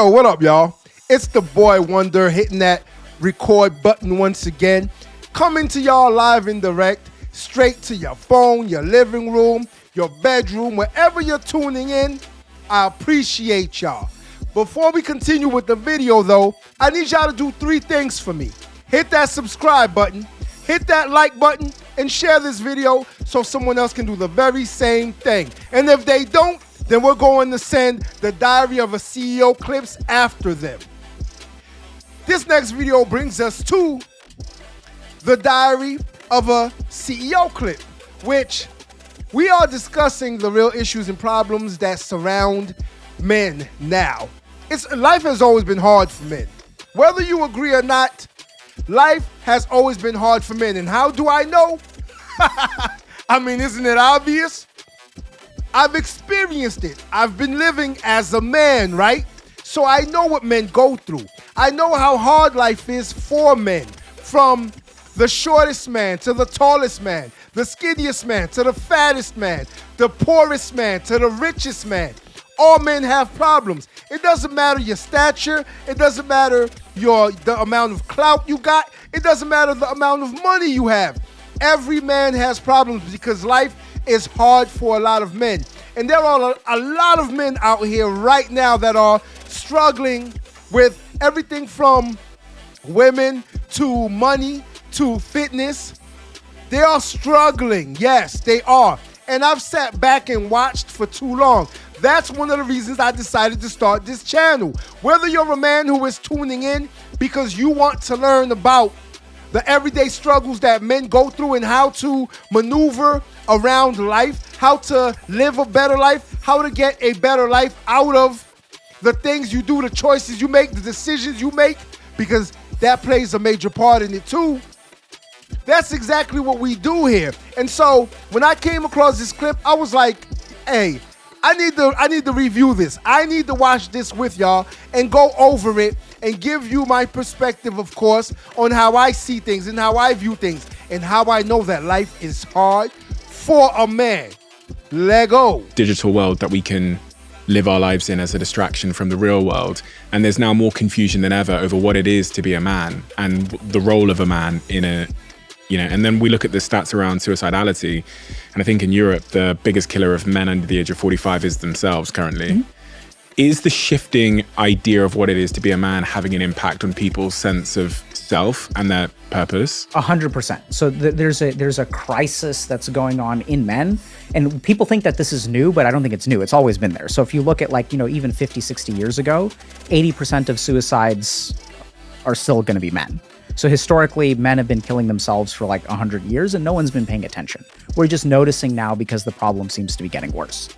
Yo, what up, y'all? It's the boy Wonder hitting that record button once again. Coming to y'all live and direct, straight to your phone, your living room, your bedroom, wherever you're tuning in. I appreciate y'all. Before we continue with the video, though, I need y'all to do 3 things for me. Hit that subscribe button, hit that like button, and share this video so someone else can do the very same thing. And if they don't, then we're going to send the Diary of a CEO clips after them. This next video brings us to the Diary of a CEO clip, which we are discussing the real issues and problems that surround men now. Life has always been hard for men. Whether you agree or not, life has always been hard for men. And how do I know? I mean, isn't it obvious? I've experienced it. I've been living as a man, right? So I know what men go through. I know how hard life is for men. From the shortest man to the tallest man, the skinniest man to the fattest man, the poorest man to the richest man. All men have problems. It doesn't matter your stature. It doesn't matter the amount of clout you got. It doesn't matter the amount of money you have. Every man has problems because life is hard for a lot of men. And there are a lot of men out here right now that are struggling with everything from women to money to fitness. They are struggling. Yes, they are. And I've sat back and watched for too long. That's one of the reasons I decided to start this channel. Whether you're a man who is tuning in because you want to learn about the everyday struggles that men go through and how to maneuver around life, how to live a better life, how to get a better life out of the things you do, the choices you make, the decisions you make, because that plays a major part in it too. That's exactly what we do here. And so when I came across this clip, I was like, hey, I need to review this. I need to watch this with y'all and go over it and give you my perspective, of course, on how I see things and how I view things and how I know that life is hard for a man. Let go. Digital world that we can live our lives in as a distraction from the real world. And there's now more confusion than ever over what it is to be a man and the role of a man in a, and then we look at the stats around suicidality. And I think in Europe, the biggest killer of men under the age of 45 is themselves currently. Mm-hmm. Is the shifting idea of what it is to be a man having an impact on people's sense of self and their purpose? 100%. So there's a crisis that's going on in men. And people think that this is new, but I don't think it's new. It's always been there. So if you look at even 50, 60 years ago, 80% of suicides are still going to be men. So historically, men have been killing themselves for 100 years and no one's been paying attention. We're just noticing now because the problem seems to be getting worse.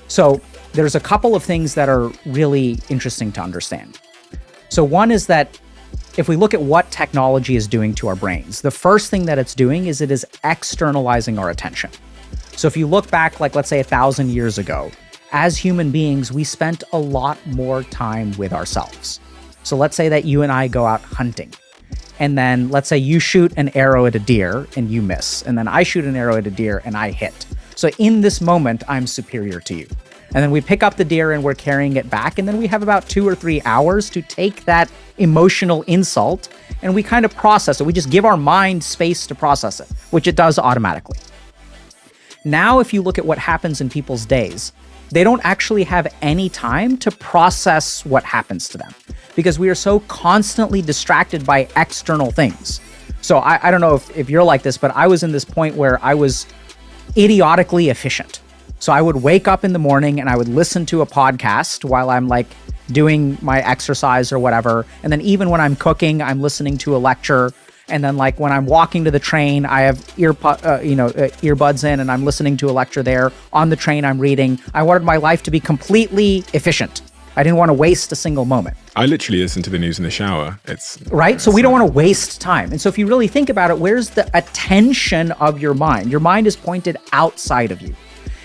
So there's a couple of things that are really interesting to understand. So one is that if we look at what technology is doing to our brains, the first thing that it's doing is it is externalizing our attention. So if you look back, let's say 1,000 years ago, as human beings, we spent a lot more time with ourselves. So let's say that you and I go out hunting. And then let's say you shoot an arrow at a deer and you miss. And then I shoot an arrow at a deer and I hit. So in this moment, I'm superior to you. And then we pick up the deer and we're carrying it back. And then we have about 2 or 3 hours to take that emotional insult and we kind of process it. We just give our mind space to process it, which it does automatically. Now, if you look at what happens in people's days, they don't actually have any time to process what happens to them because we are so constantly distracted by external things. So I don't know if you're like this, but I was in this point where I was idiotically efficient. So I would wake up in the morning and I would listen to a podcast while I'm doing my exercise or whatever. And then even when I'm cooking, I'm listening to a lecture. And then when I'm walking to the train, I have earbuds in and I'm listening to a lecture there. On the train, I'm reading. I wanted my life to be completely efficient. I didn't want to waste a single moment. I literally listen to the news in the shower. Right? So we don't want to waste time. And so if you really think about it, where's the attention of your mind? Your mind is pointed outside of you.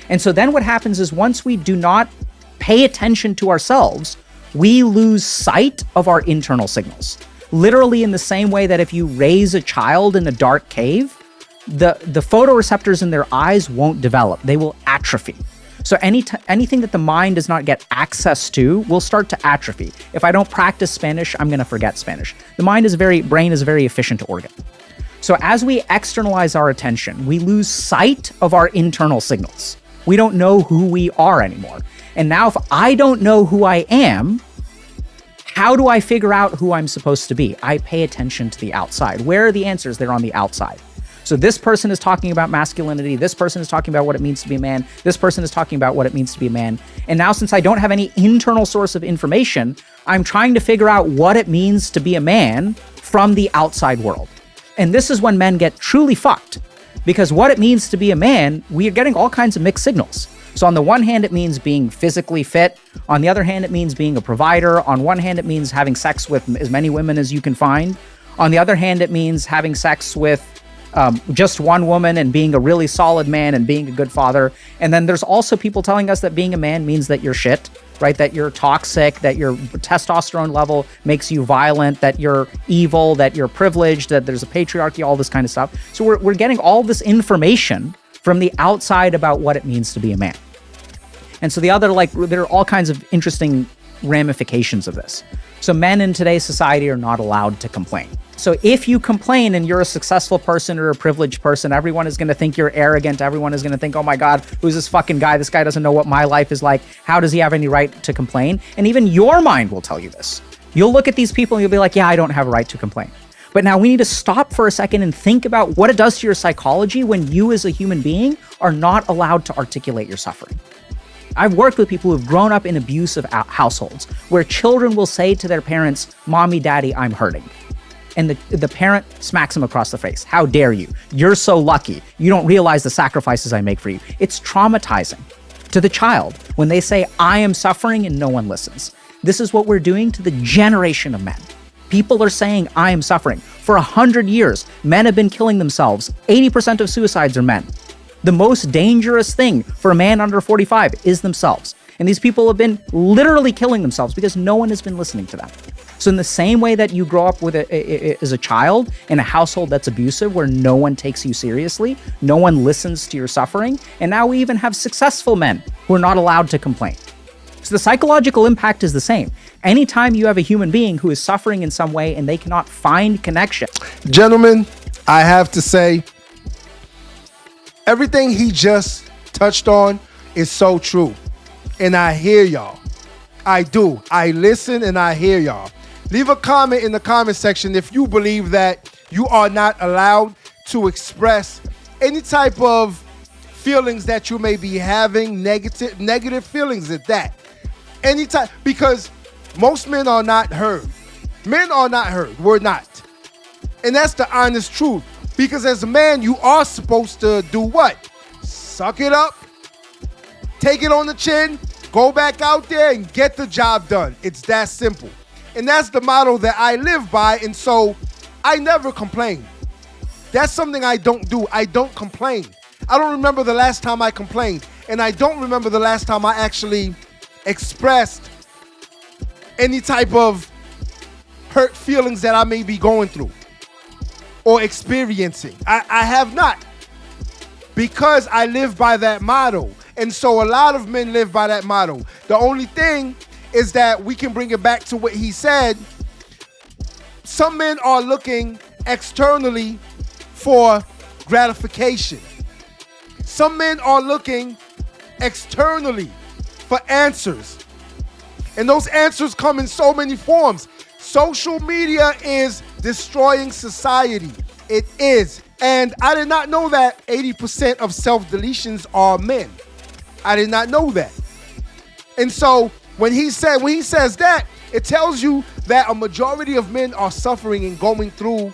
And so then what happens is once we do not pay attention to ourselves, we lose sight of our internal signals. Literally in the same way that if you raise a child in a dark cave, the photoreceptors in their eyes won't develop. They will atrophy. So anything that the mind does not get access to will start to atrophy. If I don't practice Spanish, I'm going to forget Spanish. The brain is a very efficient organ. So as we externalize our attention, we lose sight of our internal signals. We don't know who we are anymore. And now if I don't know who I am, how do I figure out who I'm supposed to be? I pay attention to the outside. Where are the answers? They're on the outside. So this person is talking about masculinity. This person is talking about what it means to be a man. This person is talking about what it means to be a man. And now since I don't have any internal source of information, I'm trying to figure out what it means to be a man from the outside world. And this is when men get truly fucked. Because what it means to be a man, we are getting all kinds of mixed signals. So on the one hand, it means being physically fit. On the other hand, it means being a provider. On one hand, it means having sex with as many women as you can find. On the other hand, it means having sex with just one woman and being a really solid man and being a good father. And then there's also people telling us that being a man means that you're shit, right? That you're toxic, that your testosterone level makes you violent, that you're evil, that you're privileged, that there's a patriarchy, all this kind of stuff. So we're getting all this information from the outside about what it means to be a man. And so there are all kinds of interesting ramifications of this. So men in today's society are not allowed to complain. So if you complain and you're a successful person or a privileged person, everyone is going to think you're arrogant. Everyone is going to think, oh my God, who's this fucking guy? This guy doesn't know what my life is like. How does he have any right to complain? And even your mind will tell you this. You'll look at these people and you'll be like, yeah, I don't have a right to complain. But now we need to stop for a second and think about what it does to your psychology when you as a human being are not allowed to articulate your suffering. I've worked with people who've grown up in abusive households where children will say to their parents, Mommy, Daddy, I'm hurting. And the parent smacks them across the face. How dare you? You're so lucky. You don't realize the sacrifices I make for you. It's traumatizing to the child when they say, I am suffering and no one listens. This is what we're doing to the generation of men. People are saying, I am suffering. For 100 years, men have been killing themselves. 80% of suicides are men. The most dangerous thing for a man under 45 is themselves. And these people have been literally killing themselves because no one has been listening to them. So in the same way that you grow up with as a child in a household that's abusive, where no one takes you seriously, no one listens to your suffering, and now we even have successful men who are not allowed to complain. So the psychological impact is the same. Anytime you have a human being who is suffering in some way and they cannot find connection. Gentlemen, I have to say, everything he just touched on is so true. And I hear y'all. I do. I listen and I hear y'all. Leave a comment in the comment section if you believe that you are not allowed to express any type of feelings that you may be having, negative feelings at that. Anytime, because most men are not heard. Men are not heard. We're not. And that's the honest truth. Because as a man, you are supposed to do what? Suck it up, take it on the chin, go back out there and get the job done. It's that simple. And that's the motto that I live by. And so I never complain. That's something I don't do. I don't complain. I don't remember the last time I complained. And I don't remember the last time I actually expressed any type of hurt feelings that I may be going through or experiencing. I have not, because I live by that motto. And so a lot of men live by that motto. The only thing is that we can bring it back to what he said. Some men are looking externally for gratification. Some men are looking externally for answers. And those answers come in so many forms. Social media is destroying society. It is. And I did not know that 80% of self-deletions are men. I did not know that. And so when he says that, it tells you that a majority of men are suffering and going through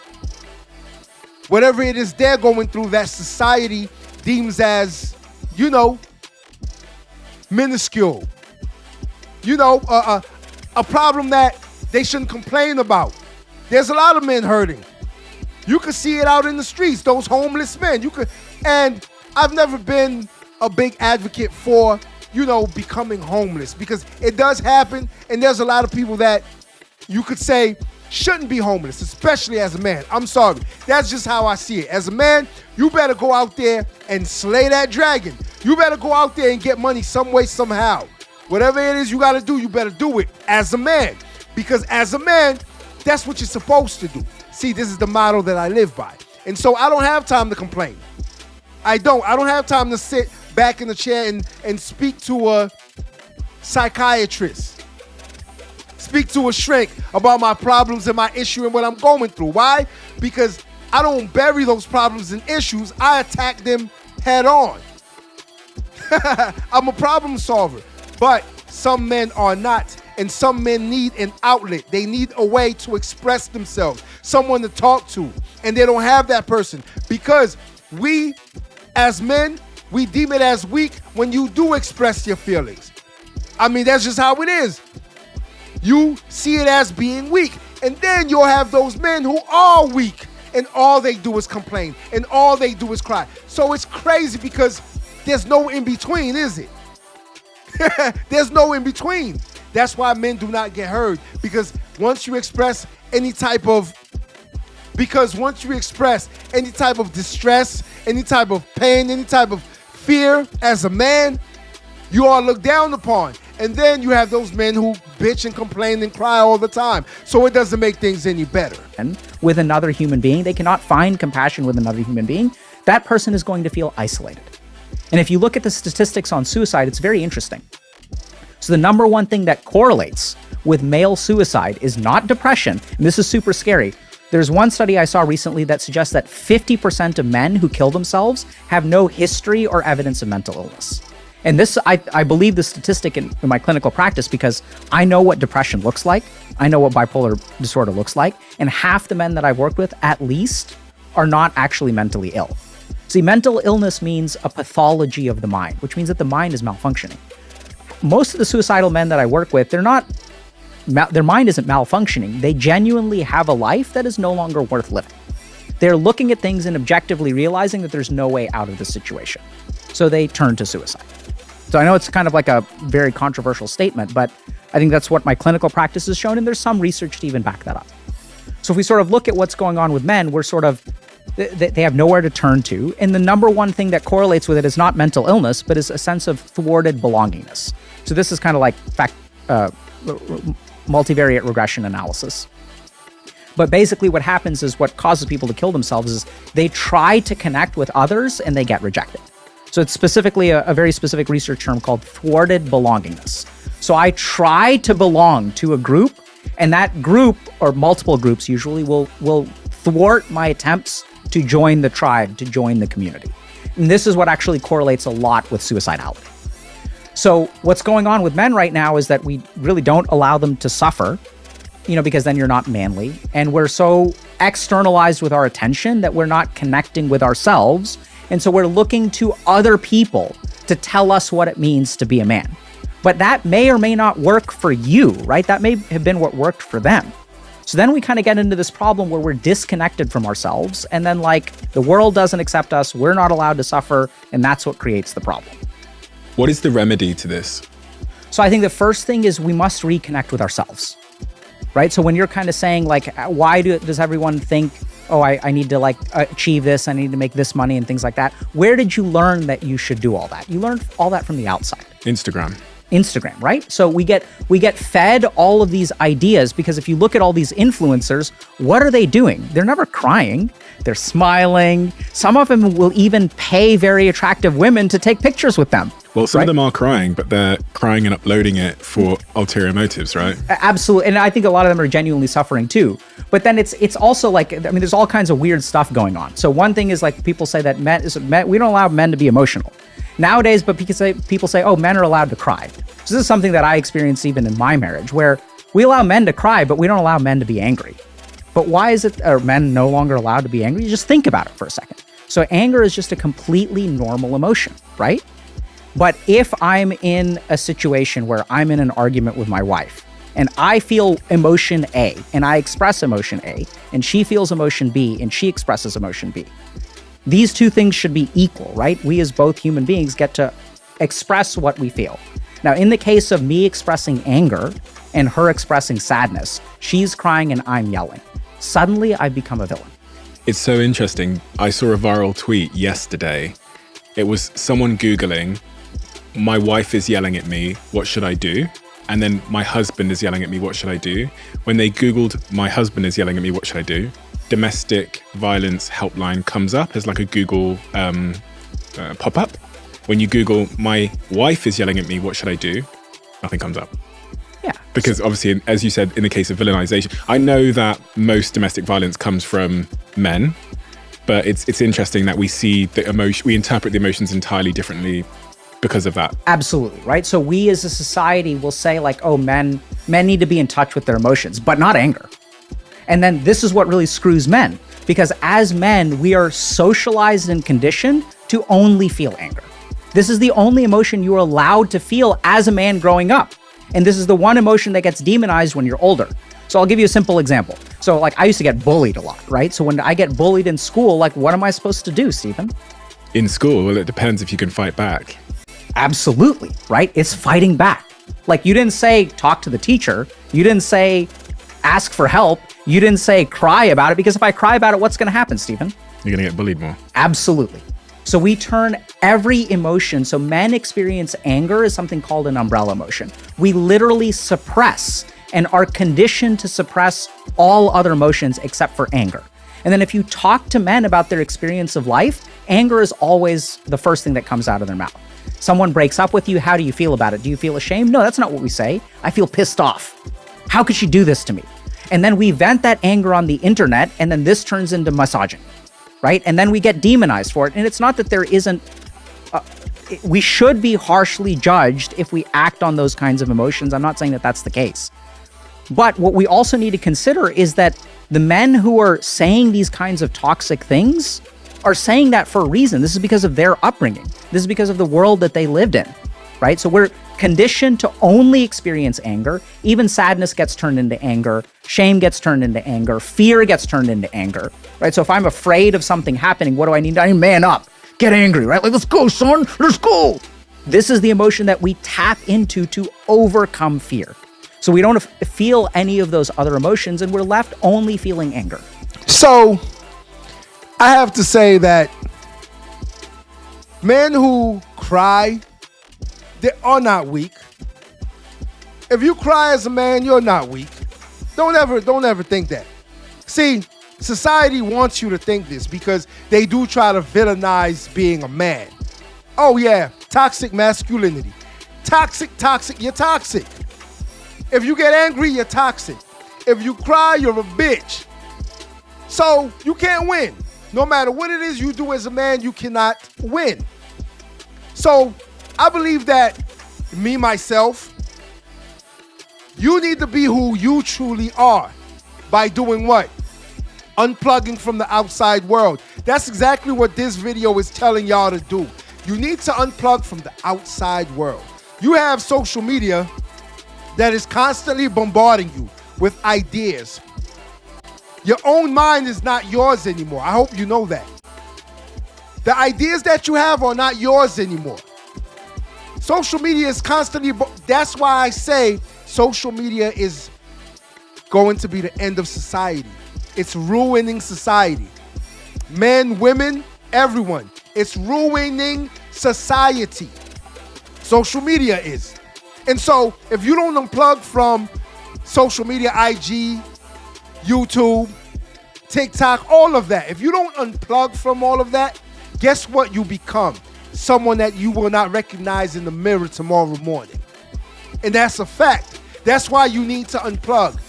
whatever it is they're going through that society deems as, minuscule. A problem that they shouldn't complain about. There's a lot of men hurting. You could see it out in the streets, those homeless men. And I've never been a big advocate for, becoming homeless, because it does happen, and there's a lot of people that you could say shouldn't be homeless, especially as a man. I'm sorry. That's just how I see it. As a man, you better go out there and slay that dragon. You better go out there and get money some way, somehow. Whatever it is you got to do, you better do it as a man. Because as a man, that's what you're supposed to do. See, this is the motto that I live by. And so I don't have time to complain. I don't have time to sit back in the chair and speak to a psychiatrist. Speak to a shrink about my problems and my issue and what I'm going through. Why? Because I don't bury those problems and issues. I attack them head on. I'm a problem solver. But some men are not. And some men need an outlet. They need a way to express themselves. Someone to talk to. And they don't have that person. Because we, as men, we deem it as weak when you do express your feelings. I mean, that's just how it is. You see it as being weak. And then you'll have those men who are weak. And all they do is complain. And all they do is cry. So it's crazy because there's no in between, is it? There's no in between. That's why men do not get heard. Because once you express any type of distress, any type of pain, any type of fear as a man, you are looked down upon. And then you have those men who bitch and complain and cry all the time. So it doesn't make things any better. And with another human being, they cannot find compassion with another human being. That person is going to feel isolated. And if you look at the statistics on suicide, it's very interesting. So the number one thing that correlates with male suicide is not depression. And this is super scary. There's one study I saw recently that suggests that 50% of men who kill themselves have no history or evidence of mental illness. And this, I believe the statistic in my clinical practice because I know what depression looks like. I know what bipolar disorder looks like. And half the men that I've worked with, at least, are not actually mentally ill. See, mental illness means a pathology of the mind, which means that the mind is malfunctioning. Most of the suicidal men that I work with, their mind isn't malfunctioning. They genuinely have a life that is no longer worth living. They're looking at things and objectively realizing that there's no way out of the situation. So they turn to suicide. So I know it's kind of like a very controversial statement, but I think that's what my clinical practice has shown, and there's some research to even back that up. So if we sort of look at what's going on with men, we're sort of, they have nowhere to turn to. And the number one thing that correlates with it is not mental illness, but is a sense of thwarted belongingness. So this is kind of like multivariate regression analysis. But basically what happens is what causes people to kill themselves is they try to connect with others and they get rejected. So it's specifically a very specific research term called thwarted belongingness. So I try to belong to a group, and that group, or multiple groups usually, will thwart my attempts to join the tribe, to join the community. And this is what actually correlates a lot with suicidality. So what's going on with men right now is that we really don't allow them to suffer, because then you're not manly. And we're so externalized with our attention that we're not connecting with ourselves. And so we're looking to other people to tell us what it means to be a man. But that may or may not work for you, right? That may have been what worked for them. So then we kind of get into this problem where we're disconnected from ourselves. And then the world doesn't accept us. We're not allowed to suffer. And that's what creates the problem. What is the remedy to this? So I think the first thing is we must reconnect with ourselves, right? So when you're kind of saying why does everyone think, oh, I need to achieve this, I need to make this money and things like that. Where did you learn that you should do all that? You learned all that from the outside. Instagram, right? So we get fed all of these ideas because if you look at all these influencers, what are they doing? They're never crying. They're smiling. Some of them will even pay very attractive women to take pictures with them. Well, some of them are crying, but they're crying and uploading it for ulterior motives, right? Absolutely. And I think a lot of them are genuinely suffering too. But then it's also there's all kinds of weird stuff going on. So one thing is people say that we don't allow men to be emotional. Nowadays, but people say, oh, men are allowed to cry. So this is something that I experienced even in my marriage, where we allow men to cry, but we don't allow men to be angry. But why are men no longer allowed to be angry? You just think about it for a second. So anger is just a completely normal emotion, right? But if I'm in a situation where I'm in an argument with my wife, and I feel emotion A, and I express emotion A, and she feels emotion B, and she expresses emotion B, these two things should be equal, right? We as both human beings get to express what we feel. Now, in the case of me expressing anger and her expressing sadness, she's crying and I'm yelling. Suddenly, I've become a villain. It's so interesting. I saw a viral tweet yesterday it was someone Googling, my wife is yelling at me, what should I do? And then my husband is yelling at me, what should I do? When they Googled, my husband is yelling at me, what should I do? Domestic violence helpline comes up as like a Google pop-up. When you Google, my wife is yelling at me, what should I do? Nothing comes up. Yeah. Because obviously, as you said, in the case of villainization, I know that most domestic violence comes from men, but it's interesting that we see the emotion, we interpret the emotions entirely differently because of that. Absolutely, right? So we as a society will say like, oh, men need to be in touch with their emotions, but not anger. And then this is what really screws men, because as men, we are socialized and conditioned to only feel anger. This is the only emotion you're allowed to feel as a man growing up. And this is the one emotion that gets demonized when you're older. So I'll give you a simple example. So like I used to get bullied a lot, right? So when I get bullied in school, like what am I supposed to do, Stephen? In school, well, it depends if you can fight back. Absolutely, right? It's fighting back. Like you didn't say talk to the teacher. You didn't say ask for help. You didn't say cry about it, because if I cry about it, what's going to happen, Stephen? You're going to get bullied more. Absolutely. So we turn every emotion. So men experience anger as something called an umbrella emotion. We literally suppress and are conditioned to suppress all other emotions except for anger. And then if you talk to men about their experience of life, anger is always the first thing that comes out of their mouth. Someone breaks up with you. How do you feel about it? Do you feel ashamed? No, that's not what we say. I feel pissed off. How could she do this to me? And then we vent that anger on the internet, and then this turns into misogyny, right? And then we get demonized for it. And it's not that there isn't, we should be harshly judged if we act on those kinds of emotions. I'm not saying that that's the case. But what we also need to consider is that the men who are saying these kinds of toxic things are saying that for a reason. This is because of their upbringing. This is because of the world that they lived in, right? So we're conditioned to only experience anger. Even sadness gets turned into anger. Shame gets turned into anger. Fear gets turned into anger, right? So if I'm afraid of something happening, what do I need? I need to man up, get angry, right? Like, let's go, son, let's go. This is the emotion that we tap into to overcome fear. So we don't feel any of those other emotions, and we're left only feeling anger. So I have to say that men who cry, they are not weak. If you cry as a man, you're not weak. Don't ever think that. See, society wants you to think this because they do try to villainize being a man. Oh yeah, toxic masculinity. Toxic, you're toxic. If you get angry, you're toxic. If you cry, you're a bitch. So you can't win. No matter what it is you do as a man, you cannot win. So I believe that me, myself, you need to be who you truly are by doing what? Unplugging from the outside world. That's exactly what this video is telling y'all to do. You need to unplug from the outside world. You have social media that is constantly bombarding you with ideas. Your own mind is not yours anymore. I hope you know that. The ideas that you have are not yours anymore. Social media is constantly, that's why I say social media is going to be the end of society. It's ruining society. Men, women, everyone. It's ruining society. Social media is. And so if you don't unplug from social media, IG, YouTube, TikTok, all of that, if you don't unplug from all of that, guess what you become? Someone that you will not recognize in the mirror tomorrow morning. And that's a fact. That's why you need to unplug.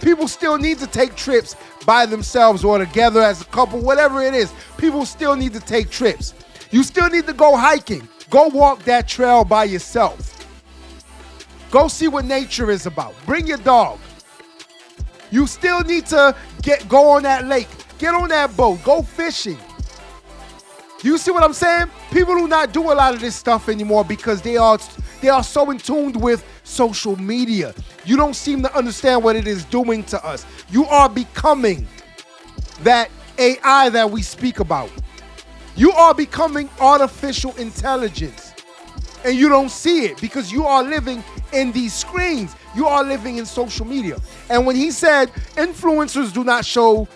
People still need to take trips by themselves or together as a couple, whatever it is. People still need to take trips. You still need to go hiking. Go walk that trail by yourself. Go see what nature is about. Bring your dog. You still need to go on that lake. Get on that boat. Go fishing. You see what I'm saying? People do not do a lot of this stuff anymore because they are so in tune with social media. You don't seem to understand what it is doing to us. You are becoming that AI that we speak about. You are becoming artificial intelligence. And you don't see it because you are living in these screens. You are living in social media. And when he said influencers do not show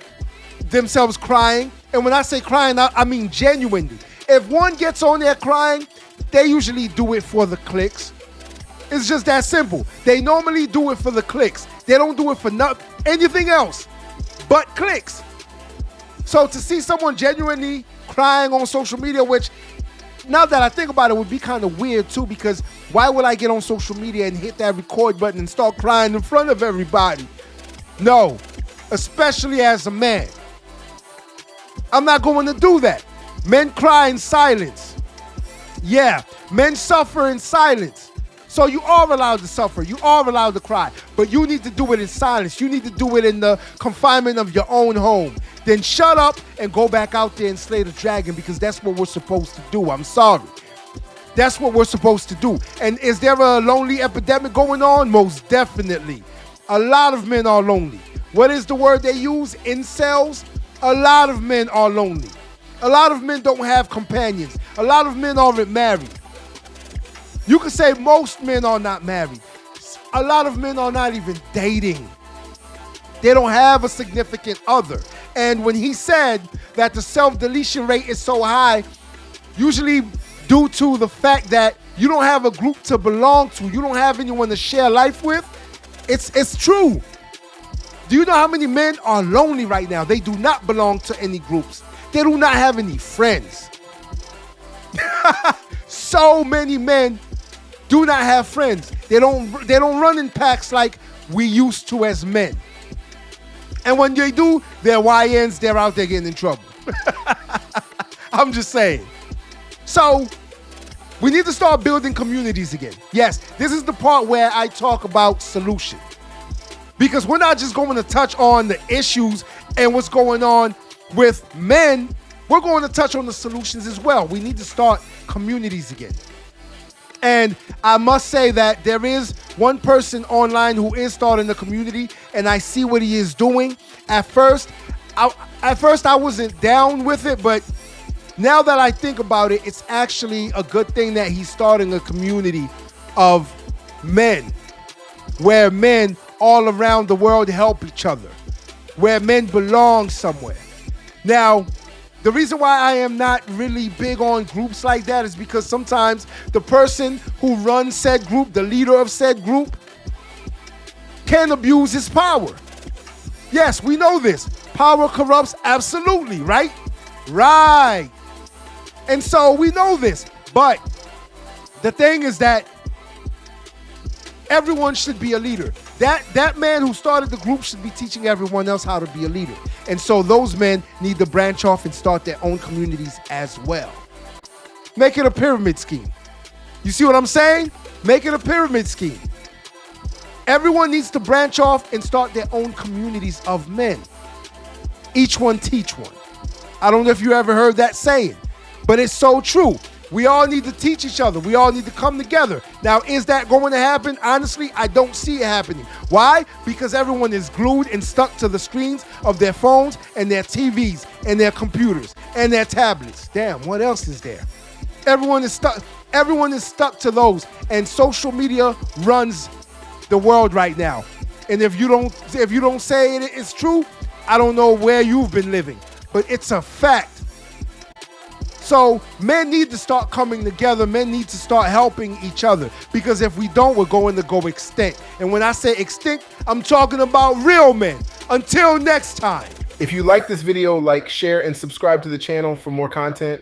themselves crying, and when I say crying, I mean genuinely. If one gets on there crying, they usually do it for the clicks. It's just that simple. They normally do it for the clicks. They don't do it for anything else but clicks. So to see someone genuinely crying on social media, which now that I think about it, would be kind of weird too, because why would I get on social media and hit that record button and start crying in front of everybody? No, especially as a man. I'm not going to do that. Men cry in silence. Yeah, men suffer in silence. So you are allowed to suffer. You are allowed to cry. But you need to do it in silence. You need to do it in the confinement of your own home. Then shut up and go back out there and slay the dragon, because that's what we're supposed to do. I'm sorry. That's what we're supposed to do. And is there a lonely epidemic going on? Most definitely. A lot of men are lonely. What is the word they use? Incels? A lot of men are lonely. A lot of men don't have companions. A lot of men aren't married. You could say most men are not married. A lot of men are not even dating. They don't have a significant other. And when he said that the self-deletion rate is so high, usually due to the fact that you don't have a group to belong to, you don't have anyone to share life with, it's true. Do you know how many men are lonely right now? They do not belong to any groups. They do not have any friends. So many men do not have friends. They don't run in packs like we used to as men. And when they do, they're YNs, they're out there getting in trouble. I'm just saying. So we need to start building communities again. Yes, this is the part where I talk about solution. Because we're not just going to touch on the issues and what's going on with men. We're going to touch on the solutions as well. We need to start communities again. And I must say that there is one person online who is starting a community, and I see what he is doing. At first I wasn't down with it, but now that I think about it, it's actually a good thing that he's starting a community of men, where men all around the world help each other, where men belong somewhere. Now, the reason why I am not really big on groups like that is because sometimes the person who runs said group, the leader of said group, can abuse his power. Yes, we know this. Power corrupts, absolutely, right? Right. And so we know this. But the thing is that everyone should be a leader. That man who started the group should be teaching everyone else how to be a leader. And so those men need to branch off and start their own communities as well. Make it a pyramid scheme. You see what I'm saying? Make it a pyramid scheme. Everyone needs to branch off and start their own communities of men. Each one teach one. I don't know if you ever heard that saying, but it's so true. We all need to teach each other. We all need to come together. Now, is that going to happen? Honestly, I don't see it happening. Why? Because everyone is glued and stuck to the screens of their phones and their TVs and their computers and their tablets. Damn, what else is there? Everyone is stuck. Everyone is stuck to those. And social media runs the world right now. And if you don't say it's true, I don't know where you've been living. But it's a fact. So men need to start coming together. Men need to start helping each other, because if we don't, we're going to go extinct. And when I say extinct, I'm talking about real men. Until next time. If you like this video, like, share, and subscribe to the channel for more content.